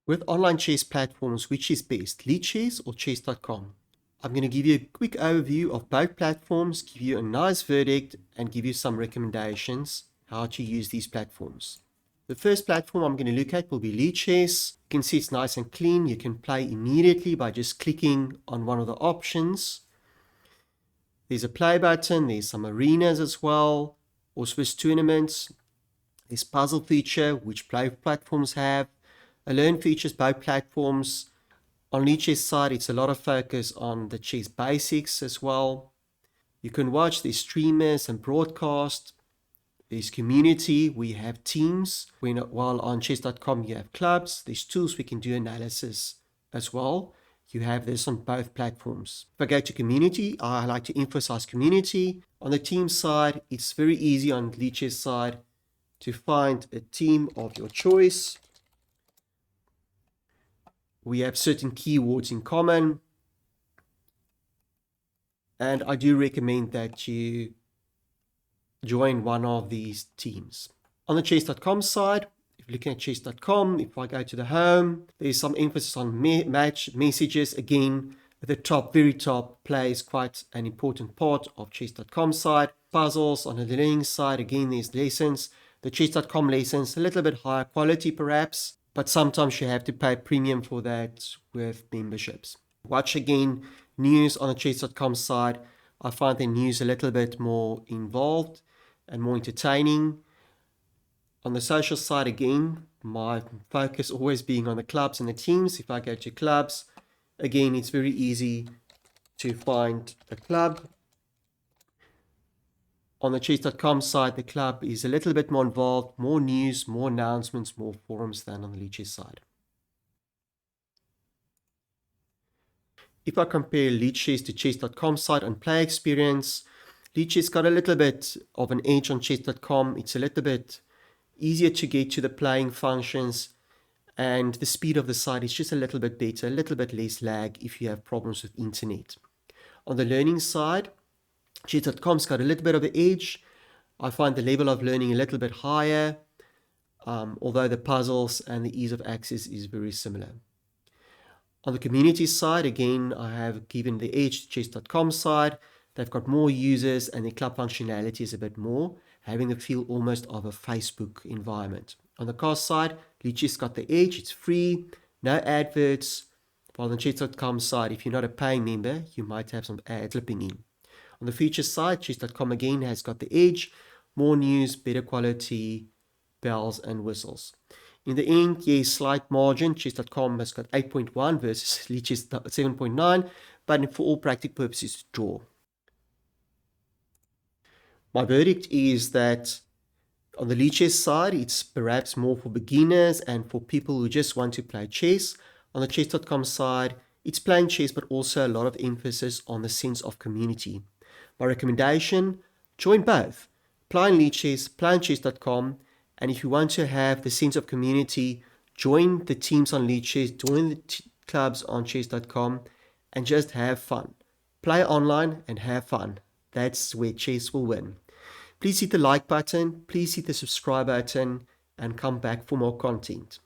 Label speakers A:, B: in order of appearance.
A: With online chess platforms, which is best, LiChess or Chess.com? I'm going to give you a quick overview of both platforms, give you a nice verdict, and give you some recommendations how to use these platforms. The first platform I'm going to look at will be LiChess. You can see it's nice and clean. You can play immediately by just clicking on one of the options. There's a play button, there's some arenas as well, or Swiss tournaments. There's puzzle feature, which both platforms have. A learn features, both platforms. On LiChess side, it's a lot of focus on the chess basics as well. You can watch the streamers and broadcast. There's community, we have teams. While on chess.com you have clubs. There's tools we can do analysis as well. You have this on both platforms. If I go to community, I like to emphasize community. On the team side, it's very easy on LiChess side to find a team of your choice. We have certain keywords in common. And I do recommend that you join one of these teams. On the chess.com side, if you're looking at chess.com, if I go to the home, there's some emphasis on match messages. Again, at the top, very top, plays quite an important part of chess.com side. Puzzles on the learning side, again, there's lessons. The chess.com lessons, a little bit higher quality perhaps, but sometimes you have to pay premium for that with memberships. Watch again, news on the chess.com side. I find the news a little bit more involved and more entertaining. On the social side, again, my focus always being on the clubs and the teams. If I go to clubs, again, it's very easy to find a club. On the chess.com side, the club is a little bit more involved, more news, more announcements, more forums than on the LiChess side. If I compare LiChess to chess.com side on play experience, LiChess got a little bit of an edge on chess.com. It's a little bit easier to get to the playing functions, and the speed of the site is just a little bit better, a little bit less lag if you have problems with internet. On the learning side, chess.com's got a little bit of an edge. I find the level of learning a little bit higher, although the puzzles and the ease of access is very similar. On the community side, again, I have given the edge to chess.com side. They've got more users and the club functionality is a bit more, having the feel almost of a Facebook environment. On the cost side, LiChess got the edge. It's free, no adverts. While on the chess.com side, if you're not a paying member, you might have some ads slipping in. On the features side, chess.com again has got the edge, more news, better quality, bells and whistles. In the end, yes, slight margin. Chess.com has got 8.1 versus LiChess 7.9, but for all practical purposes, draw. My verdict is that on the LiChess side, it's perhaps more for beginners and for people who just want to play chess. On the chess.com side, it's playing chess, but also a lot of emphasis on the sense of community. My recommendation, join both. Play on LiChess, play on chess.com, and if you want to have the sense of community, join the teams on LiChess, join the clubs on chess.com, and just have fun. Play online and have fun. That's where chess will win. Please hit the like button, please hit the subscribe button, and come back for more content.